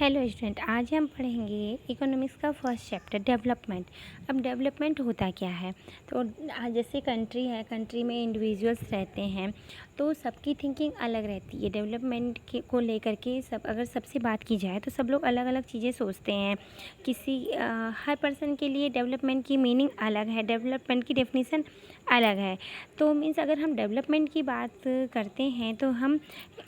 Hello student, आज हम पढ़ेंगे इकोनॉमिक्स का फर्स्ट चैप्टर डेवलपमेंट। अब डेवलपमेंट होता क्या है? तो जैसे कंट्री है, कंट्री में इंडिविजुअल्स रहते हैं तो सबकी थिंकिंग अलग रहती है। डेवलपमेंट के को लेकर के अगर सबसे बात की जाए तो सब लोग अलग अलग चीज़ें सोचते हैं। हर पर्सन के लिए डेवलपमेंट की मीनिंग अलग है, डेवलपमेंट की डेफिनेशन अलग है। तो मीन्स अगर हम डेवलपमेंट की बात करते हैं तो हम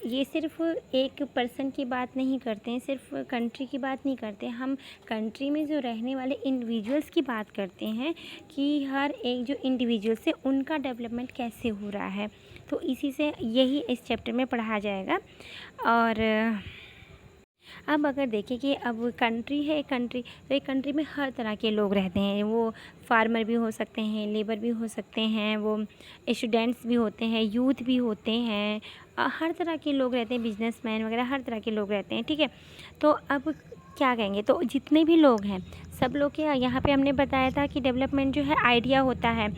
ये सिर्फ एक पर्सन की बात नहीं करते हैं, सिर्फ कंट्री की बात नहीं करते, हम कंट्री में जो रहने वाले इंडिविजुअल्स की बात करते हैं कि हर एक जो इंडिविजुअल्स है उनका डेवलपमेंट कैसे हो रहा है। तो इसी से यही इस चैप्टर में पढ़ा जाएगा। और अब अगर देखें कि अब कंट्री है, कंट्री तो एक कंट्री में हर तरह के लोग रहते हैं। वो फार्मर भी हो सकते हैं, लेबर भी हो सकते हैं, वो स्टूडेंट्स भी होते हैं, यूथ भी होते हैं, हर तरह के लोग रहते हैं, बिजनेसमैन वगैरह हर तरह के लोग रहते हैं। ठीक है, तो अब क्या कहेंगे, तो जितने भी लोग हैं सब लोग के यहाँ पे हमने बताया था कि डेवलपमेंट जो है आइडिया होता है।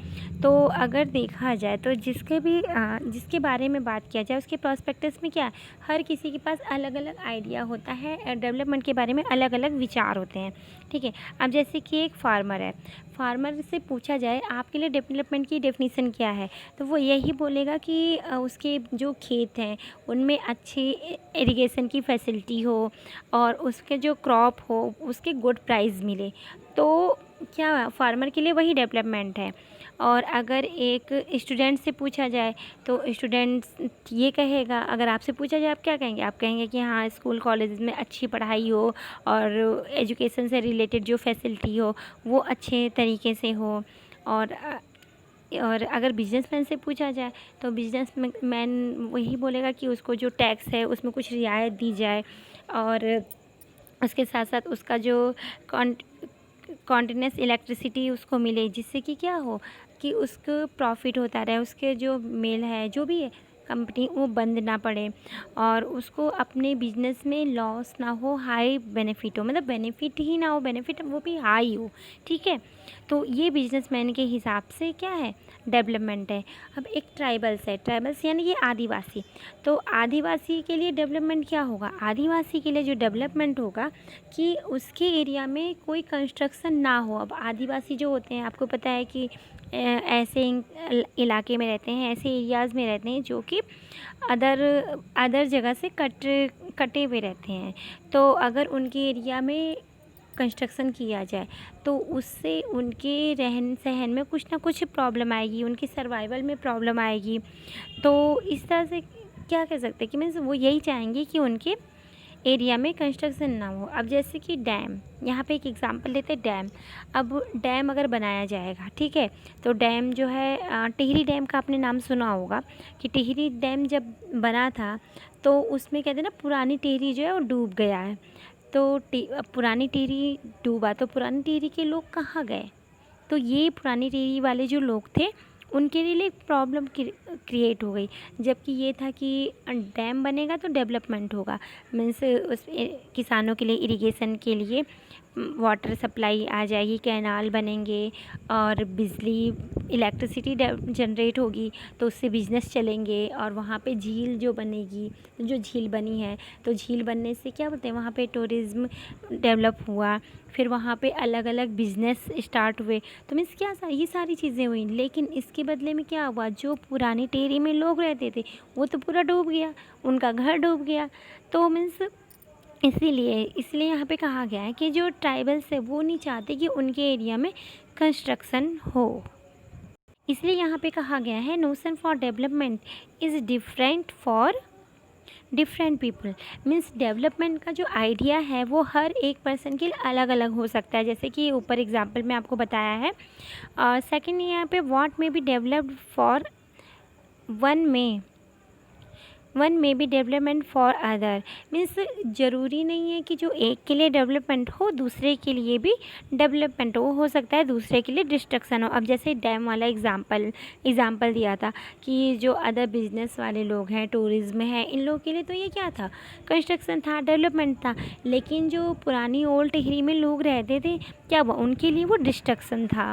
तो अगर देखा जाए तो जिसके बारे में बात किया जाए उसके प्रोस्पेक्टस में क्या है, हर किसी के पास अलग अलग आइडिया होता है, डेवलपमेंट के बारे में अलग अलग विचार होते हैं। ठीक है, अब जैसे कि एक फार्मर है, फार्मर से पूछा जाए आपके लिए डेवलपमेंट की डेफिनेशन क्या है, तो वो यही बोलेगा कि उसके जो खेत हैं उनमें अच्छी इरिगेशन की फैसिलिटी हो और उसके जो क्रॉप हो उसके गुड प्राइस मिले। तो क्या फार्मर के लिए वही डेवलपमेंट है। और अगर एक स्टूडेंट से पूछा जाए तो स्टूडेंट्स ये कहेगा, अगर आपसे पूछा जाए आप क्या कहेंगे, आप कहेंगे कि हाँ स्कूल कॉलेज में अच्छी पढ़ाई हो और एजुकेशन से रिलेटेड जो फैसिलिटी हो वो अच्छे तरीके से हो। और अगर बिजनेसमैन से पूछा जाए तो बिजनेसमैन वही बोलेगा कि उसको जो टैक्स है उसमें कुछ रियायत दी जाए और उसके साथ साथ उसका जो कॉन्टिन्यूस इलेक्ट्रिसिटी उसको मिले, जिससे कि क्या हो कि उसको प्रॉफिट होता रहे, उसके जो मिल है जो भी है कंपनी वो बंद ना पड़े और उसको अपने बिजनेस में लॉस ना हो, हाई बेनिफिट हो, मतलब बेनिफिट ही ना हो, बेनिफिट वो भी हाई हो। ठीक है, तो ये बिजनेसमैन के हिसाब से क्या है, डेवलपमेंट है। अब एक ट्राइबल्स है, ट्राइबल्स यानी कि आदिवासी। तो आदिवासी के लिए डेवलपमेंट क्या होगा, आदिवासी के लिए जो डेवलपमेंट होगा कि उसके एरिया में कोई कंस्ट्रक्शन ना हो। अब आदिवासी जो होते हैं आपको पता है कि ऐसे इलाके में रहते हैं, ऐसे एरियाज़ में रहते हैं जो कि अदर जगह से कटे हुए रहते हैं। तो अगर उनके एरिया में कंस्ट्रक्शन किया जाए तो उससे उनके रहन सहन में कुछ ना कुछ प्रॉब्लम आएगी, उनकी सर्वाइवल में प्रॉब्लम आएगी। तो इस तरह से क्या कह सकते हैं कि मीन्स वो यही चाहेंगे कि उनके एरिया में कंस्ट्रक्शन ना हो। अब जैसे कि डैम, यहाँ पे एक एग्जांपल लेते हैं डैम। अब डैम अगर बनाया जाएगा, ठीक है, तो डैम जो है टिहरी डैम का आपने नाम सुना होगा कि टिहरी डैम जब बना था तो उसमें कहते हैं ना पुरानी टिहरी जो है वो डूब गया है। तो पुरानी टिहरी डूबा तो पुरानी टिहरी के लोग कहाँ गए, तो ये पुरानी टिहरी वाले जो लोग थे उनके लिए प्रॉब्लम क्रिएट हो गई। जबकि ये था कि डैम बनेगा तो डेवलपमेंट होगा, मीन्स उस किसानों के लिए इरिगेशन के लिए वाटर सप्लाई आ जाएगी, कैनाल बनेंगे और बिजली इलेक्ट्रिसिटी जनरेट होगी तो उससे बिज़नेस चलेंगे। और वहाँ पे झील जो बनेगी, जो झील बनी है तो झील बनने से क्या बोलते हैं वहाँ पे टूरिज़्म डेवलप हुआ, फिर वहाँ पे अलग अलग बिज़नेस स्टार्ट हुए। तो मीन्स क्या ये सारी चीज़ें हुई, लेकिन इसके बदले में क्या हुआ, जो पुरानी टेरी में लोग रहते थे वो तो पूरा डूब गया, उनका घर डूब गया। तो मीन्स इसलिए यहाँ पे कहा गया है कि जो ट्राइबल्स है वो नहीं चाहते कि उनके एरिया में कंस्ट्रक्शन हो। इसलिए यहाँ पे कहा गया है notion for development is different for different people. Means development का जो आइडिया है वो हर एक पर्सन के लिए अलग अलग हो सकता है, जैसे कि ऊपर एग्जाम्पल में आपको बताया है। सेकंड यहाँ पे what may be developed for one may be development for other. Means ज़रूरी नहीं है कि जो एक के लिए डेवलपमेंट हो दूसरे के लिए भी डेवलपमेंट हो सकता है दूसरे के लिए डिस्ट्रक्शन हो। अब जैसे डैम वाला एग्ज़ाम्पल दिया था कि जो अदर बिजनेस वाले लोग हैं, टूरिज़्म है, इन लोगों के लिए तो ये क्या था, कंस्ट्रक्शन था, डेवलपमेंट था। लेकिन जो पुरानी ओल्ड टिहरी में लोग रहते थे क्या हुआ, उनके लिए वो डिस्ट्रक्शन था।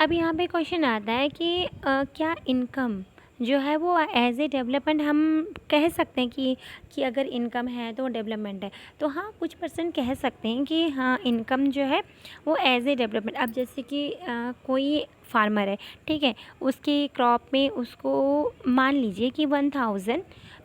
अब यहाँ पे क्वेश्चन आता है कि क्या इनकम जो है वो एज़ ए डेवलपमेंट हम कह सकते हैं कि अगर इनकम है तो वो डेवलपमेंट है। तो हाँ, कुछ पर्सन कह सकते हैं कि हाँ, इनकम जो है वो एज़ ए डेवलपमेंट। अब जैसे कि कोई फार्मर है, ठीक है? उसकी क्रॉप में उसको मान लीजिए कि 1000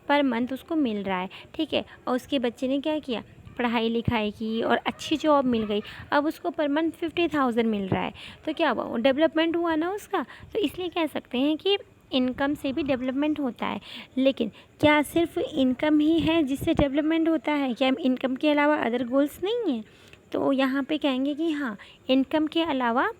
पर मंथ उसको मिल रहा है, ठीक है? और उसके बच्चे ने क्या किया, पढ़ाई-लिखाई की और अच्छी जॉब मिल गई। अब उसको पर मंथ 50,000 मिल रहा है, तो क्या हुआ? वो डेवलपमेंट हुआ ना उसका। तो इसलिए कह सकते हैं कि इनकम से भी डेवलपमेंट होता है। लेकिन क्या सिर्फ़ इनकम ही है जिससे डेवलपमेंट होता है? क्या इनकम के अलावा अदर गोल्स नहीं हैं? तो यहाँ पे कहेंगे कि हाँ, इनकम के अलावा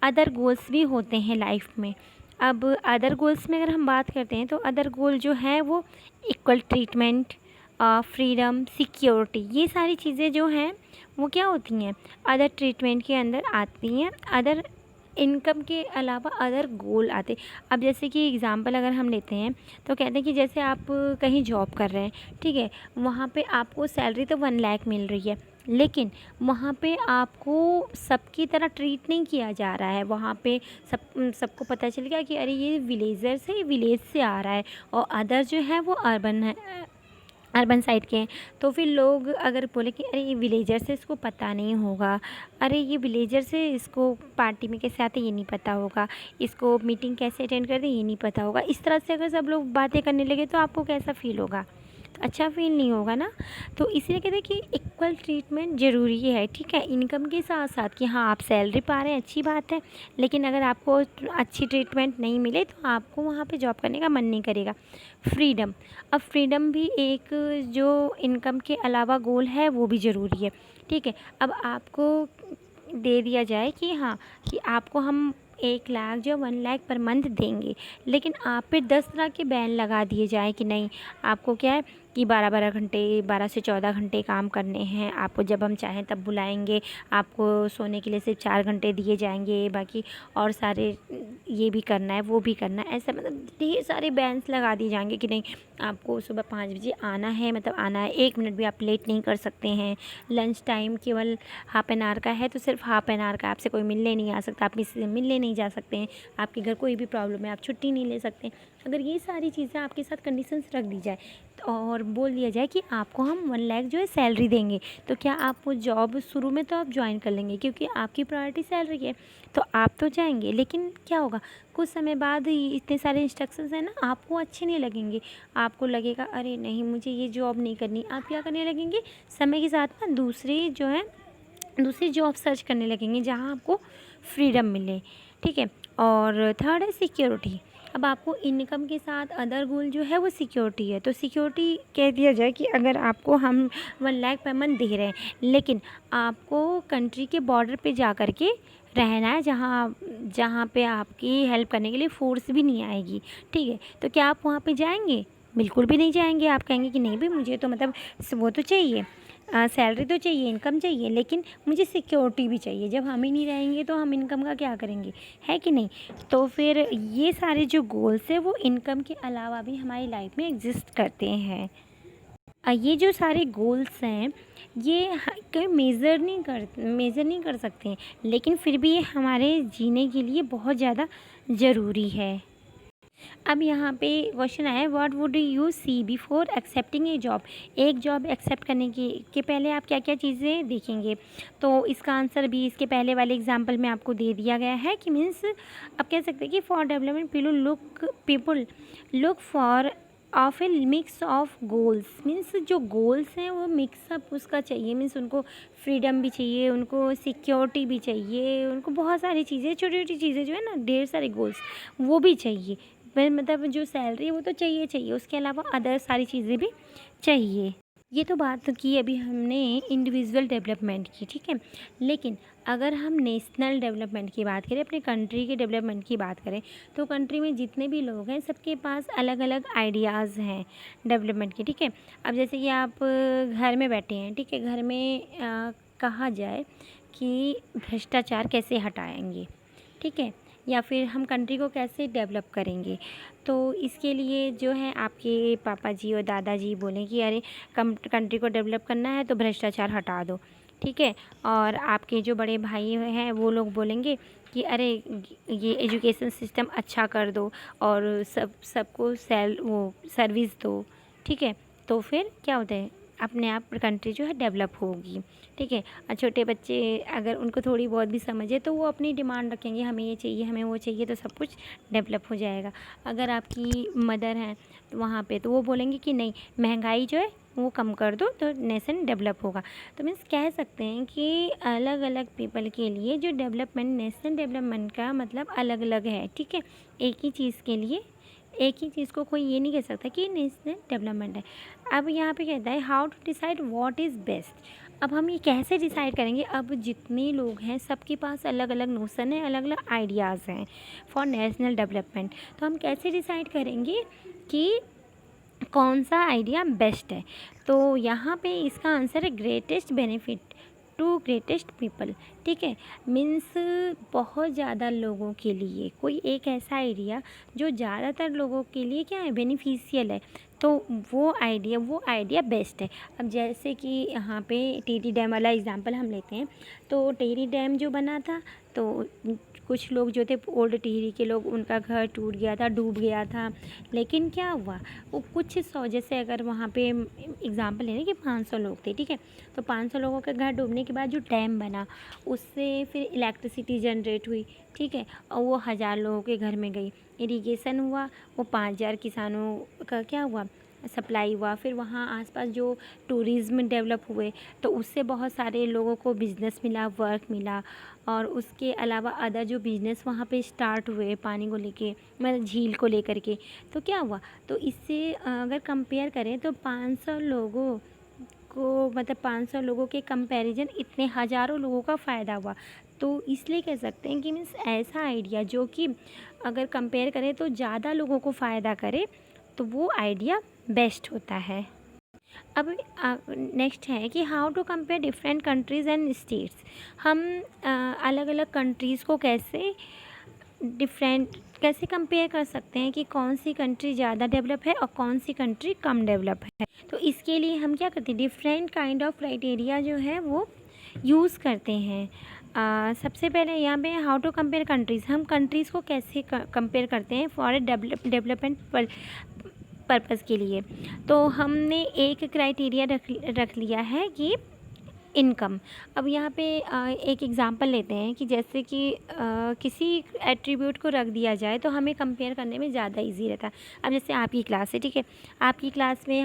अदर गोल्स भी होते हैं लाइफ में। अब अदर गोल्स में अगर हम बात करते हैं तो अदर गोल जो है वो इक्वल ट्रीटमेंट, फ्रीडम, सिक्योरिटी, ये सारी चीज़ें जो हैं वो क्या होती हैं, अदर ट्रीटमेंट के अंदर आती हैं। अदर इनकम के अलावा अदर गोल आते। अब जैसे कि एग्ज़ाम्पल अगर हम लेते हैं तो कहते हैं कि जैसे आप कहीं जॉब कर रहे हैं, ठीक है? वहाँ पे आपको सैलरी तो 1 लाख मिल रही है, लेकिन वहाँ पे आपको सबकी तरह ट्रीट नहीं किया जा रहा है। वहाँ पे सबको पता चल गया कि अरे ये विलेजर से, ये विलेज से आ रहा है और अदर जो है वो अर्बन है, अर्बन साइड के हैं। तो फिर लोग अगर बोले कि अरे ये विलेजर से इसको पता नहीं होगा, अरे ये विलेजर से इसको पार्टी में कैसे आते ये नहीं पता होगा, इसको मीटिंग कैसे अटेंड करते ये नहीं पता होगा, इस तरह से अगर सब लोग बातें करने लगे तो आपको कैसा फ़ील होगा? तो अच्छा फ़ील नहीं होगा ना। तो इसीलिए कहते हैं कि इक्वल ट्रीटमेंट ज़रूरी है, ठीक है? इनकम के साथ साथ कि हाँ, आप सैलरी पा रहे हैं अच्छी बात है, लेकिन अगर आपको अच्छी ट्रीटमेंट नहीं मिले तो आपको वहाँ पे जॉब करने का मन नहीं करेगा। फ्रीडम, अब फ्रीडम भी एक जो इनकम के अलावा गोल है वो भी ज़रूरी है, ठीक है? अब आपको दे दिया जाए कि हाँ, कि आपको हम 1 लाख जो 1 लाख पर मंथ देंगे, लेकिन आप पे 10 तरह के बैन लगा दिए जाएँ कि नहीं, आपको क्या है कि 12-12 घंटे, 12 से 14 घंटे काम करने हैं, आपको जब हम चाहें तब बुलाएँगे, आपको सोने के लिए सिर्फ 4 घंटे दिए जाएँगे, बाकी और सारे ये भी करना है, वो भी करना है, ऐसा मतलब ढेर सारे बैन्स लगा दिए जाएँगे कि नहीं, आपको सुबह 5 बजे आना है, मतलब आना है, 1 मिनट भी आप लेट नहीं कर सकते हैं। लंच टाइम केवल हाफ़ एन आवर का है तो सिर्फ हाफ़ एन आवर का, आपसे कोई मिलने नहीं आ सकता, आप किसी से मिलने नहीं जा सकते हैं, आपके घर कोई भी प्रॉब्लम है, आप छुट्टी नहीं ले सकते। अगर ये सारी चीज़ें आपके साथ कंडीशंस रख दी जाए और बोल दिया जाए कि आपको हम 1 लाख जो है सैलरी देंगे, तो क्या आप वो जॉब शुरू में तो आप जॉइन कर लेंगे क्योंकि आपकी प्रायोरिटी सैलरी है, तो आप तो जाएँगे। लेकिन क्या होगा, कुछ समय बाद ये इतने सारे इंस्ट्रक्शंस हैं ना, आपको अच्छे नहीं लगेंगे, आपको लगेगा अरे नहीं मुझे ये जॉब नहीं करनी। आप क्या करने लगेंगे, समय के साथ ना दूसरी जॉब सर्च करने लगेंगे जहाँ आपको फ्रीडम मिले, ठीक है? और थर्ड है सिक्योरिटी। अब आपको इनकम के साथ अदर गोल जो है वो सिक्योरिटी है। तो सिक्योरिटी कह दिया जाए कि अगर आपको हम 1 लाख पर मंथ दे रहे हैं, लेकिन आपको कंट्री के बॉर्डर पे जा कर के रहना है जहाँ जहाँ पे आपकी हेल्प करने के लिए फ़ोर्स भी नहीं आएगी, ठीक है? तो क्या आप वहाँ पे जाएँगे? बिल्कुल भी नहीं जाएँगे। आप कहेंगे कि नहीं भई मुझे तो मतलब वो तो चाहिए, सैलरी तो चाहिए, इनकम चाहिए, लेकिन मुझे सिक्योरिटी भी चाहिए। जब हम ही नहीं रहेंगे तो हम इनकम का क्या करेंगे, है कि नहीं? तो फिर ये सारे जो गोल्स हैं वो इनकम के अलावा भी हमारी लाइफ में एग्ज़िस्ट करते हैं। ये जो सारे गोल्स हैं ये कोई मेज़र नहीं कर सकते हैं, लेकिन फिर भी ये हमारे जीने के लिए बहुत ज़्यादा ज़रूरी है। अब यहाँ पे क्वेश्चन आया है, what would you see before accepting a job? एक जॉब एक्सेप्ट करने के पहले आप क्या क्या चीज़ें देखेंगे? तो इसका आंसर भी इसके पहले वाले एग्जांपल में आपको दे दिया गया है कि मीन्स आप कह सकते हैं कि for development people look for of A mix of goals. Means जो गोल्स हैं वो मिक्सअप उसका चाहिए, मीन्स उनको फ्रीडम भी चाहिए, उनको सिक्योरिटी भी चाहिए, उनको बहुत सारी चीज़ें, छोटी छोटी चीज़ें जो है ना, ढेर सारे गोल्स वो भी चाहिए। फिर मतलब जो सैलरी है वो तो चाहिए, उसके अलावा अदर सारी चीज़ें भी चाहिए। ये तो बात की अभी हमने इंडिविजुअल डेवलपमेंट की, ठीक है? लेकिन अगर हम नेशनल डेवलपमेंट की बात करें, अपने कंट्री के डेवलपमेंट की बात करें, तो कंट्री में जितने भी लोग हैं सबके पास अलग अलग आइडियाज़ हैं डेवलपमेंट के, ठीक है? अब जैसे कि आप घर में बैठे हैं, ठीक है? घर में कहा जाए कि भ्रष्टाचार कैसे हटाएंगे, ठीक है? या फिर हम कंट्री को कैसे डेवलप करेंगे, तो इसके लिए जो है आपके पापा जी और दादाजी बोलें कि अरे कंट्री को डेवलप करना है तो भ्रष्टाचार हटा दो, ठीक है? और आपके जो बड़े भाई हैं वो लोग बोलेंगे कि अरे ये एजुकेशन सिस्टम अच्छा कर दो और सबको सर्विस दो, ठीक है, तो फिर क्या होता है, अपने आप कंट्री जो है डेवलप होगी, ठीक है। और छोटे बच्चे अगर उनको थोड़ी बहुत भी समझ है तो वो अपनी डिमांड रखेंगे, हमें ये चाहिए, हमें वो चाहिए, तो सब कुछ डेवलप हो जाएगा। अगर आपकी मदर हैं तो वहाँ पे तो वो बोलेंगे कि नहीं, महंगाई जो है वो कम कर दो तो नेशन डेवलप होगा। तो मीन्स कह सकते हैं कि अलग अलग पीपल के लिए जो डेवलपमेंट, नेशन डेवलपमेंट का मतलब अलग अलग है, ठीक है। एक ही चीज़ के लिए, एक ही चीज़ को कोई ये नहीं कह सकता कि नेशनल डेवलपमेंट है। अब यहाँ पे कहता है how to decide what is best. अब हम ये कैसे डिसाइड करेंगे, अब जितने लोग हैं सबके पास अलग अलग नोशन है, अलग अलग आइडियाज़ हैं फॉर नेशनल डेवलपमेंट। तो हम कैसे डिसाइड करेंगे कि कौन सा आइडिया बेस्ट है। तो यहाँ पे इसका आंसर है greatest benefit to greatest people, ठीक है। मीन्स बहुत ज़्यादा लोगों के लिए कोई एक ऐसा आइडिया जो ज़्यादातर लोगों के लिए क्या है, बेनिफिशियल है, तो वो आइडिया बेस्ट है। अब जैसे कि यहाँ पे टिहरी डैम वाला एग्जांपल हम लेते हैं, तो टिहरी डैम जो बना था तो कुछ लोग जो थे ओल्ड टिहरी के लोग, उनका घर टूट गया था, डूब गया था, लेकिन क्या हुआ, वो कुछ 100, जैसे अगर वहाँ पे एग्जांपल ले लें कि 500 लोग थे, ठीक है, तो 500 लोगों के घर डूबने के बाद जो डैम बना उससे फिर इलेक्ट्रिसिटी जनरेट हुई, ठीक है, और वो 1000 लोगों के घर में गई, इरिगेशन हुआ, वो 5000 किसानों का क्या हुआ, सप्लाई हुआ। फिर वहाँ आसपास जो टूरिज़्म डेवलप हुए तो उससे बहुत सारे लोगों को बिज़नेस मिला, वर्क मिला, और उसके अलावा अदर जो बिज़नेस वहाँ पे स्टार्ट हुए पानी को लेके, मतलब झील को लेकर के, तो क्या हुआ, तो इससे अगर कंपेयर करें तो 500 लोगों को, मतलब 500 लोगों के कंपैरिजन इतने हज़ारों लोगों का फ़ायदा हुआ। तो इसलिए कह सकते हैं कि मीन्स ऐसा आइडिया जो कि अगर कंपेयर करें तो ज़्यादा लोगों को फ़ायदा करे, तो वो आइडिया बेस्ट होता है। अब नेक्स्ट है कि how to compare different countries and states. हम अलग अलग कंट्रीज़ को कैसे कंपेयर कर सकते हैं कि कौन सी कंट्री ज़्यादा डेवलप है और कौन सी कंट्री कम डेवलप है। तो इसके लिए हम क्या करते हैं, डिफरेंट काइंड ऑफ क्राइटेरिया जो है वो यूज़ करते हैं। सबसे पहले यहाँ पे हाउ टू कंपेयर कंट्रीज़, हम कंट्रीज़ को कैसे कंपेयर करते हैं फॉर ए डेवलपमेंट पर्पज़ के लिए। तो हमने एक क्राइटेरिया रख लिया है कि इनकम। अब यहाँ पे एक एग्ज़ाम्पल लेते हैं कि जैसे कि किसी एट्रीब्यूट को रख दिया जाए तो हमें कंपेयर करने में ज़्यादा इजी रहता है। अब जैसे आपकी क्लास है, ठीक है, आपकी क्लास में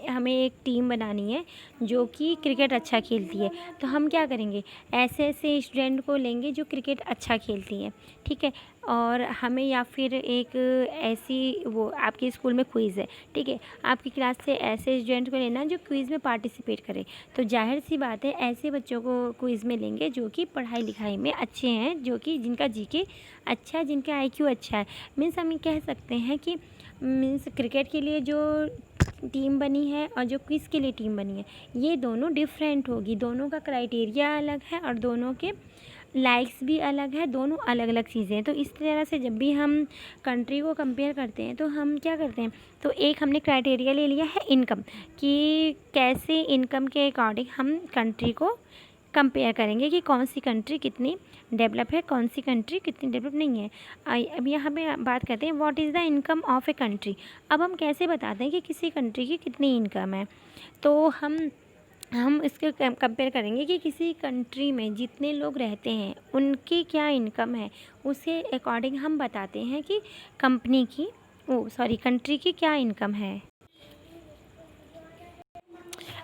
हमें एक टीम बनानी है जो कि क्रिकेट अच्छा खेलती है, तो हम क्या करेंगे, ऐसे ऐसे स्टूडेंट को लेंगे जो क्रिकेट अच्छा खेलती है, ठीक है, और हमें या फिर एक ऐसी, वो आपके स्कूल में क्विज़ है, ठीक है, आपकी क्लास से ऐसे स्टूडेंट को लेना जो क्विज़ में पार्टिसिपेट करे। तो जाहिर सी बात है ऐसे बच्चों को क्विज़ में लेंगे जो कि पढ़ाई लिखाई में अच्छे हैं, जो कि जिनका जीके अच्छा है, जिनका आईक्यू अच्छा है। मीन्स हम ये कह सकते हैं कि मीन्स क्रिकेट के लिए जो टीम बनी है और जो क्विज़ के लिए टीम बनी है, ये दोनों डिफरेंट होगी, दोनों का क्राइटेरिया अलग है और दोनों के लाइक्स भी अलग है, दोनों अलग अलग चीज़ें हैं। तो इस तरह से जब भी हम कंट्री को कंपेयर करते हैं तो हम क्या करते हैं, तो एक हमने क्राइटेरिया ले लिया है इनकम, कि कैसे इनकम के अकॉर्डिंग हम कंट्री को कंपेयर करेंगे कि कौन सी कंट्री कितनी डेवलप है, कौन सी कंट्री कितनी डेवलप नहीं है। अब यहाँ पे बात करते हैं what is the income of a country. अब हम कैसे बताते हैं कि किसी कंट्री की कितनी इनकम है, तो हम इसके कंपेयर करेंगे कि किसी कंट्री में जितने लोग रहते हैं उनकी क्या इनकम है, उसके अकॉर्डिंग हम बताते हैं कि कंट्री की क्या इनकम है।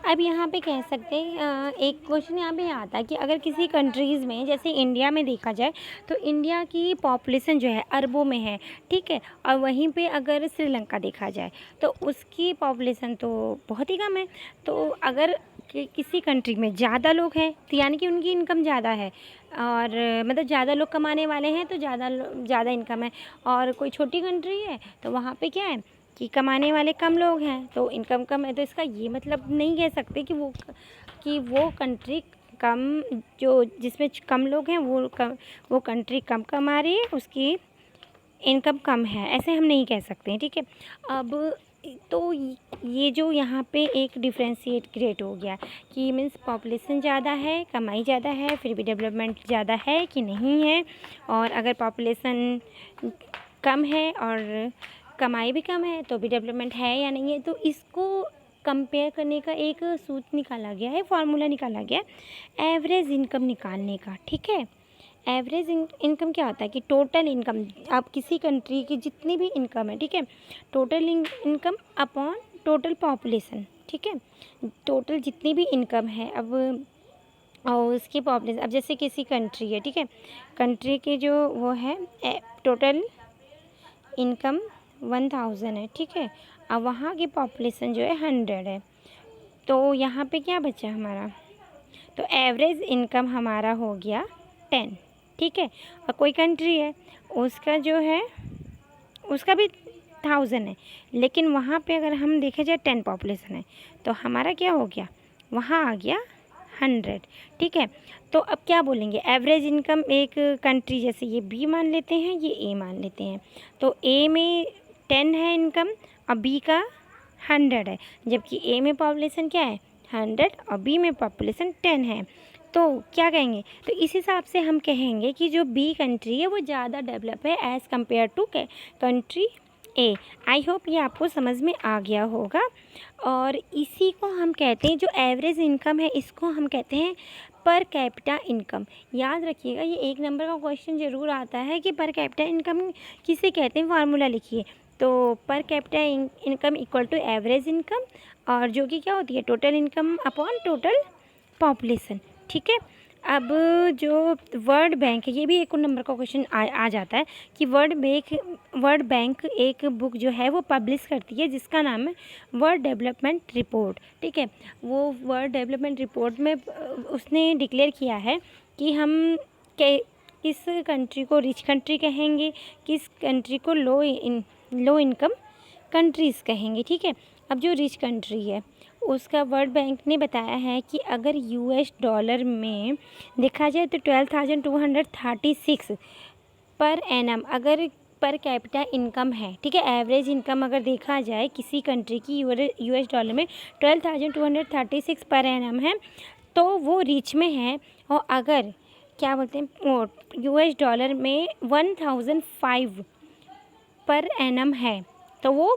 अब यहाँ पे कह सकते हैं एक क्वेश्चन यहाँ पे आता है कि अगर किसी कंट्रीज़ में, जैसे इंडिया में देखा जाए तो इंडिया की पॉपुलेशन जो है अरबों में है, ठीक है, और वहीं पे अगर श्रीलंका देखा जाए तो उसकी पॉपुलेशन तो बहुत ही कम है। तो अगर किसी कंट्री में ज़्यादा लोग हैं तो यानी कि उनकी इनकम ज़्यादा है, और मतलब ज़्यादा लोग कमाने वाले हैं तो ज़्यादा इनकम है। और कोई छोटी कंट्री है तो वहाँ पे क्या है कि कमाने वाले कम लोग हैं तो इनकम कम है। तो इसका ये मतलब नहीं कह सकते कि वो कंट्री कम, जो जिसमें कम लोग हैं वो कंट्री कम कमा रही है, उसकी इनकम कम है, ऐसे हम नहीं कह सकते हैं, ठीक है। अब तो ये जो यहाँ पे एक डिफ्रेंशिएट क्रिएट हो गया कि मीन्स पॉपुलेशन ज़्यादा है, कमाई ज़्यादा है, फिर भी डेवलपमेंट ज़्यादा है कि नहीं है। और अगर पॉपुलेशन कम है और कमाई भी कम है तो भी डेवलपमेंट है या नहीं है। तो इसको कंपेयर करने का एक सूत्र निकाला गया है, फॉर्मूला निकाला गया है एवरेज इनकम निकालने का। ठीक है, एवरेज इनकम क्या होता है कि टोटल इनकम, आप किसी कंट्री की जितनी भी इनकम है, ठीक है, total income upon total population. ठीक है, टोटल जितनी भी इनकम है अब और उसकी पॉपुलेशन, अब जैसे किसी कंट्री है, ठीक है, कंट्री के जो वो है टोटल इनकम 1000 है, ठीक है, अब वहाँ की पॉपुलेशन जो है 100 है। तो यहाँ पे क्या बचा हमारा, तो एवरेज इनकम हमारा हो गया 10। ठीक है, और कोई कंट्री है उसका जो है उसका भी 1000 है, लेकिन वहाँ पे अगर हम देखे जाए 10 पॉपुलेशन है तो हमारा क्या हो गया, वहाँ आ गया 100। ठीक है, तो अब क्या बोलेंगे, एवरेज इनकम एक कंट्री, जैसे ये बी मान लेते हैं, ये ए मान लेते हैं, तो ए में 10 है इनकम और बी का 100 है, जबकि ए में पॉपुलेशन क्या है 100 और बी में पॉपुलेशन 10 है। तो क्या कहेंगे, तो इस हिसाब से हम कहेंगे कि जो बी कंट्री है वो ज़्यादा डेवलप है as compare to country A. I hope ये आपको समझ में आ गया होगा। और इसी को हम कहते हैं, जो एवरेज इनकम है इसको हम कहते हैं पर कैपिटा इनकम। याद रखिएगा, ये 1 नंबर का क्वेश्चन ज़रूर आता है कि पर कैपिटा इनकम किसे कहते हैं, फार्मूला लिखिए। तो per capita income equal to average income, और जो कि क्या होती है total income upon total population. ठीक है, अब जो वर्ल्ड बैंक है, ये भी 1 नंबर का क्वेश्चन आ जाता है कि वर्ल्ड बैंक एक बुक जो है वो पब्लिश करती है जिसका नाम है वर्ल्ड डेवलपमेंट रिपोर्ट। ठीक है, वो वर्ल्ड डेवलपमेंट रिपोर्ट में उसने डिक्लेयर किया है कि हम किस कंट्री को रिच कंट्री कहेंगे, किस कंट्री को लो इनकम कंट्रीज़ कहेंगे। ठीक है, अब जो रिच कंट्री है उसका वर्ल्ड बैंक ने बताया है कि अगर यूएस डॉलर में देखा जाए तो 12,236 पर एनम अगर पर कैपिटा इनकम है। ठीक है, एवरेज इनकम अगर देखा जाए किसी कंट्री की यूएस डॉलर में 12,236 पर एनम है तो वो रिच में है। और अगर क्या बोलते हैं यूएस डॉलर में 1005 पर एनम है तो वो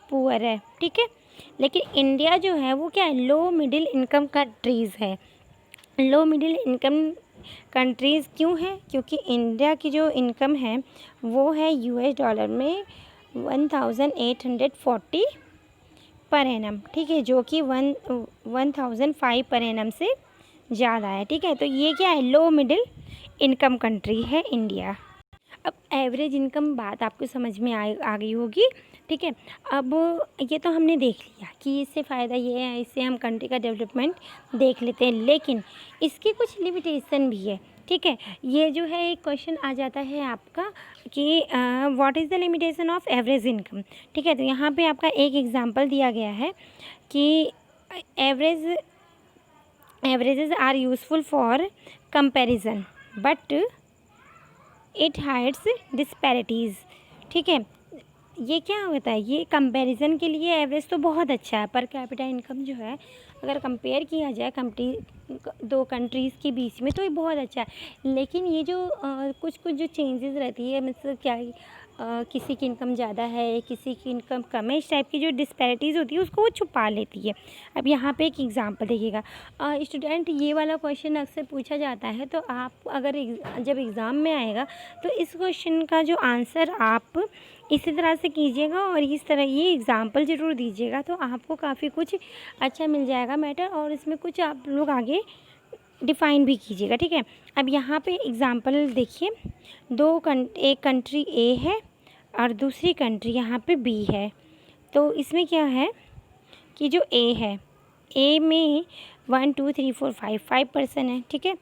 पुअर है। ठीक है, लेकिन इंडिया जो है वो क्या है, लो मिडिल इनकम कंट्रीज़ है। लो मिडिल इनकम कंट्रीज़ क्यों है, क्योंकि इंडिया की जो इनकम है वो है यूएस डॉलर में 1840 पर एनम। ठीक है, जो कि 1005 पर एनम से ज़्यादा है। ठीक है, तो ये क्या है, लो मिडिल इनकम कंट्री है इंडिया। अब एवरेज इनकम बात आपको समझ में आ गई होगी। ठीक है, अब ये तो हमने देख लिया कि इससे फ़ायदा ये है, इससे हम कंट्री का डेवलपमेंट देख लेते हैं, लेकिन इसकी कुछ लिमिटेशन भी है। ठीक है, ये जो है एक क्वेश्चन आ जाता है आपका कि what is the limitation of average income. ठीक है, तो यहाँ पे आपका एक एग्जांपल दिया गया है कि averages are useful for comparison but it hides disparities. ठीक है, ये क्या होता है, ये कंपैरिजन के लिए एवरेज तो बहुत अच्छा है, पर कैपिटा इनकम जो है अगर कंपेयर किया जाए दो कंट्रीज़ के बीच में तो ये बहुत अच्छा है। लेकिन ये जो कुछ जो चेंजेस रहती है, मतलब क्या किसी की इनकम ज़्यादा है, किसी की इनकम कम है, इस टाइप की जो डिस्पैरिटीज़ होती है उसको वो छुपा लेती है। अब यहाँ पे एक एग्जांपल देखिएगा, स्टूडेंट ये वाला क्वेश्चन अक्सर पूछा जाता है, तो आप अगर जब एग्ज़ाम में आएगा तो इस क्वेश्चन का जो आंसर आप इसी तरह से कीजिएगा और इस तरह ये एग्ज़ाम्पल ज़रूर दीजिएगा, तो आपको काफ़ी कुछ अच्छा मिल जाएगा मैटर, और इसमें कुछ आप लोग आगे डिफ़ाइन भी कीजिएगा। ठीक है, अब यहाँ पे एग्ज़ाम्पल देखिए, एक कंट्री ए है और दूसरी कंट्री यहाँ पे बी है। तो इसमें क्या है कि जो ए है, ए में 1 2 3 4 5% है। ठीक है,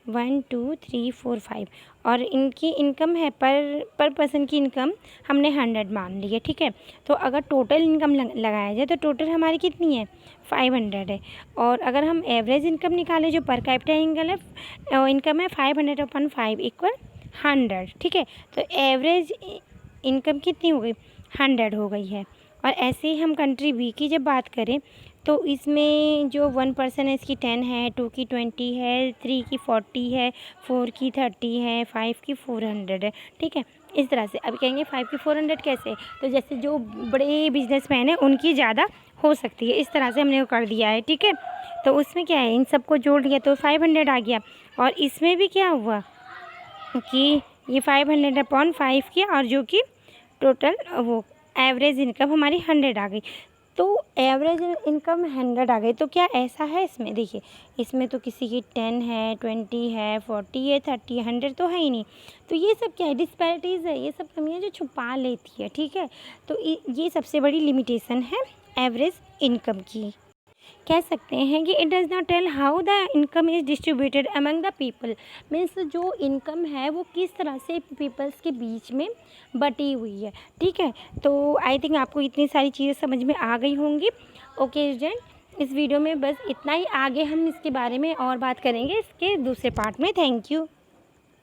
1 2 3 4 5 और इनकी इनकम है पर पर्सन की इनकम हमने 100 मान ली है। ठीक है, तो अगर टोटल इनकम लगाया जाए तो टोटल हमारी कितनी है 500 है, और अगर हम एवरेज इनकम निकालें जो पर कैपिटा इनकम है 500 अपॉन 5 इक्वल 100। ठीक है, तो एवरेज इनकम कितनी हो गई 100 हो गई है। और ऐसे ही हम कंट्री बी की जब बात करें तो इसमें जो 1% है इसकी 10 है, 2 की 20 है, 3 की 40 है, 4 की 30 है, 5 की 400 है, ठीक है। इस तरह से अब कहेंगे 5 की 400 कैसे, तो जैसे जो बड़े बिजनेसमैन हैं उनकी ज़्यादा हो सकती है, इस तरह से हमने वो कर दिया है, ठीक है। तो उसमें क्या है, इन सबको जोड़ लिया तो 500 आ गया। और इसमें भी क्या हुआ कि ये 500 अपॉन 5 किया और जो कि टोटल वो एवरेज इनकम हमारी 100 आ गई। तो एवरेज इनकम 100 आ गई। तो क्या ऐसा है इसमें, देखिए इसमें तो किसी की 10 है, 20 है, 40 है, 30 है, 100 तो है ही नहीं। तो ये सब क्या है, डिस्पैरिटीज़ है, ये सब कमियाँ जो छुपा लेती है, ठीक है। तो ये सबसे बड़ी लिमिटेशन है एवरेज इनकम की। कह सकते हैं कि it does not tell how the income is distributed among the people, means जो इनकम है वो किस तरह से पीपल्स के बीच में बटी हुई है, ठीक है। तो आई थिंक आपको इतनी सारी चीज़ें समझ में आ गई होंगी। ओके स्टूडेंट, इस वीडियो में बस इतना ही, आगे हम इसके बारे में और बात करेंगे इसके दूसरे पार्ट में। Thank you.